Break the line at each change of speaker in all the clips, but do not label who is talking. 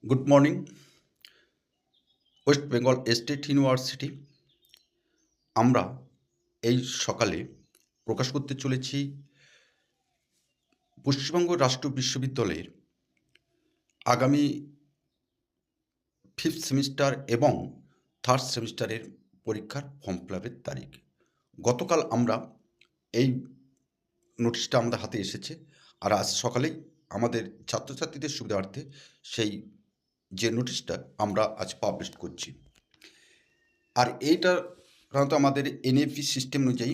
Good morning. West Bengal state university আমরা এই সকালে প্রকাশ করতে চলেছি পশ্চিমবঙ্গ রাষ্ট্র বিশ্ববিদ্যালয়ের আগামী ফিফথ সেমিস্টার এবং থার্ড সেমিস্টারের পরীক্ষার ফর্ম ফিল আপের তারিখ। গতকাল আমরা এই নোটিশটা আমাদের হাতে এসেছে, আর আজ সকালেই আমাদের ছাত্রছাত্রীদের সুবিধার্থে সেই যে নোটিশটা আমরা আজ পাবলিশ করছি। আর এইটা সাধারণত আমাদের এনএপি সিস্টেম অনুযায়ী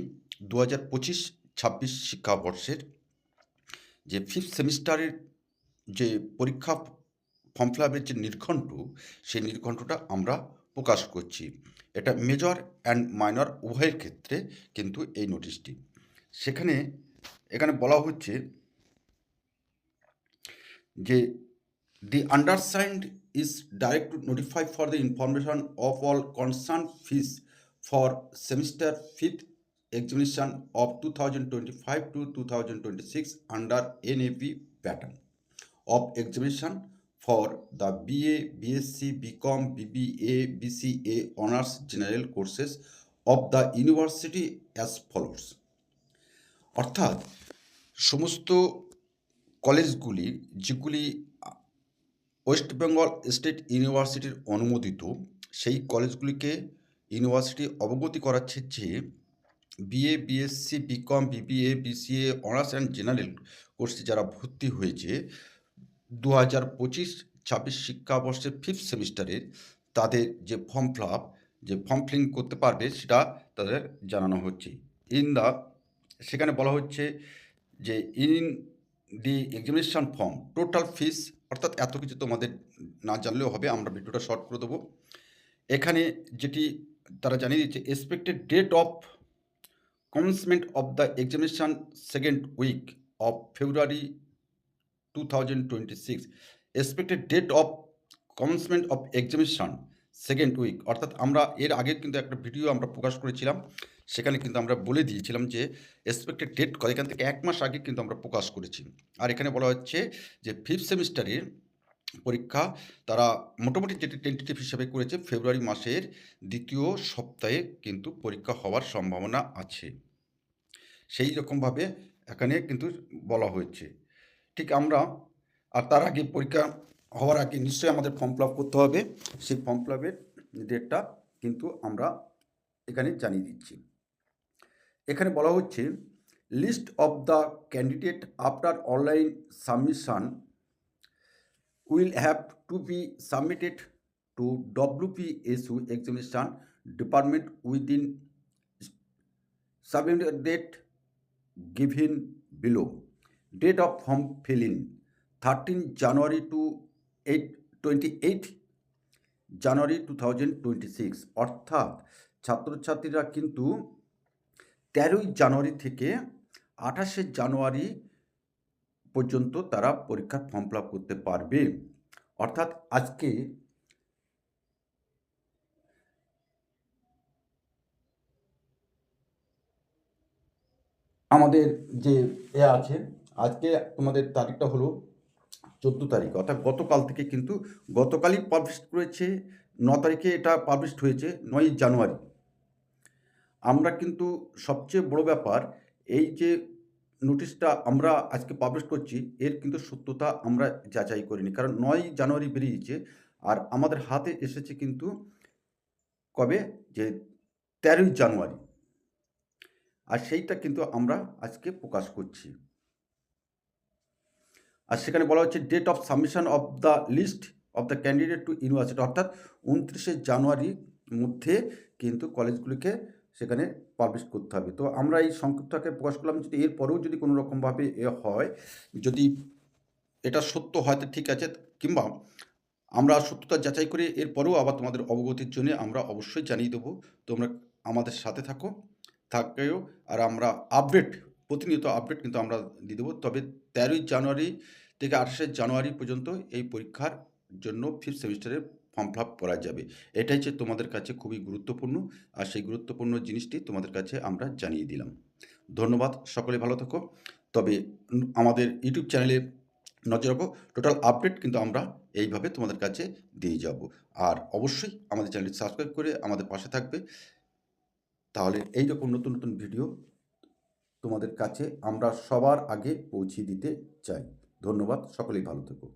2025-26 শিক্ষাবর্ষের যে ফিফথ সেমিস্টারের যে পরীক্ষা ফর্ম ফিল আপের যে নির্ঘণ্ট, সেই নির্ঘণ্টটা আমরা প্রকাশ করছি। এটা মেজর অ্যান্ড মাইনর উভয়ের ক্ষেত্রে কিন্তু এই নোটিশটি। এখানে বলা হচ্ছে যে the undersigned is direct to notify for the information of all concerned fees for semester 5th examination of 2025 to 2026 under NAP pattern of examination for the BA, BSc, BCom, BBA, BCA honors general courses of the university as follows. অর্থাৎ সমস্ত কলেজগুলি যেগুলি West Bengal state ইউনিভার্সিটির অনুমোদিত, সেই কলেজগুলিকে university অবগতি করাচ্ছে যে BA, BSc, BCom, BBA, BCA honours and general কোর্সে যারা ভর্তি হয়েছে 2025-26 শিক্ষাবর্ষের ফিফথ সেমিস্টারের, তাদের যে ফর্ম ফিলিং করতে পারবে সেটা তাদের জানানো হচ্ছে। সেখানে বলা হচ্ছে যে in the examination form total fees, অর্থাৎ এত কিছু তোমাদের না জানলেও হবে, আমরা ভিডিওটা শর্ট করে দেবো। এখানে যেটি তারা জানিয়ে দিচ্ছে, expected date of commencement of the examination second week of February 2026, expected date of commencement of examination second week, অর্থাৎ আমরা এর আগে কিন্তু একটা ভিডিও আমরা প্রকাশ করেছিলাম, সেখানে কিন্তু আমরা বলে দিয়েছিলাম যে এক্সপেক্টেড ডেট এখান থেকে 1 মাস আগে কিন্তু আমরা প্রকাশ করেছি। আর এখানে বলা হচ্ছে যে ফিফথ সেমিস্টারের পরীক্ষা তারা মোটামুটি যেটি টেন্টেটিভ হিসাবে করেছে, ফেব্রুয়ারি মাসের দ্বিতীয় সপ্তাহে কিন্তু পরীক্ষা হওয়ার সম্ভাবনা আছে, সেই রকমভাবে এখানে কিন্তু বলা হয়েছে। ঠিক আমরা আর তার আগে পরীক্ষা হওয়ার আগে নিশ্চয়ই আমাদের ফর্ম ফিল আপ করতে হবে, সেই ফর্ম ফিল আপের ডেটটা কিন্তু আমরা এখানে জানিয়ে দিচ্ছি। এখানে বলা হচ্ছে list of the candidate after online submission will have to be submitted to WPSU examination department within submitted date given below. Date of form fill-in 13 January to 28 জানুয়ারি 2026, অর্থাৎ ছাত্রছাত্রীরা কিন্তু 13ই জানুয়ারি থেকে 28শে জানুয়ারি পর্যন্ত তারা পরীক্ষার ফর্ম ফিল আপ করতে পারবে। অর্থাৎ আজকে আমাদের যে আছে, আজকে তোমাদের তারিখটা হলো 14 তারিখ, অর্থাৎ গতকাল থেকে কিন্তু গতকালই পাবলিশ করেছে, 9 তারিখে এটা পাবলিশ হয়েছে 9ই জানুয়ারি। আমরা কিন্তু সবচেয়ে বড় ব্যাপার, এই যে নোটিশটা আমরা আজকে পাবলিশ করছি, এর কিন্তু সত্যতা আমরা যাচাই করিনি, কারণ 9ই জানুয়ারি বেরিয়েছে আর আমাদের হাতে এসেছে কিন্তু কবে, যে 13ই জানুয়ারি, আর সেইটা কিন্তু আমরা আজকে প্রকাশ করছি। আর সেখানে বলা হচ্ছে date of submission of the list of the candidate to university, অর্থাৎ 29শে জানুয়ারির মধ্যে কিন্তু কলেজগুলিকে সেখানে পাবলিশ করতে হবে। তো আমরা এই সংক্ষিপ্তকে প্রকাশ করলাম, যদি এরপরেও যদি কোনো রকমভাবে হয়, যদি এটা সত্য হয় তো ঠিক আছে, কিংবা আমরা সত্যতা যাচাই করে এরপরেও আবার তোমাদের অবগতির জন্য আমরা অবশ্যই জানিয়ে দেবো। তোমরা আমাদের সাথে থাকেও, আর আমরা প্রতিনিয়ত আপডেট কিন্তু আমরা দিয়ে দেবো। তবে 13ই জানুয়ারি থেকে 28শে জানুয়ারি পর্যন্ত এই পরীক্ষার জন্য ফিফথ সেমিস্টারের ফর্ম ফিল আপ করা যাবে। এটাই হচ্ছে তোমাদের কাছে খুবই গুরুত্বপূর্ণ, আর সেই গুরুত্বপূর্ণ জিনিসটি তোমাদের কাছে আমরা জানিয়ে দিলাম। ধন্যবাদ, সকলে ভালো থাকো। তবে আমাদের ইউটিউব চ্যানেলে নজর রাখো। টোটাল আপডেট কিন্তু আমরা এইভাবে তোমাদের কাছে দিয়ে যাব। আর অবশ্যই আমাদের চ্যানেলটি সাবস্ক্রাইব করে আমাদের পাশে থাকবে। তাহলে এইরকম নতুন, নতুন ভিডিও তোমাদের কাছে আমরা সবার আগে পৌঁছে দিতে চাই। ধন্যবাদ। সকলেই ভালো থেকো।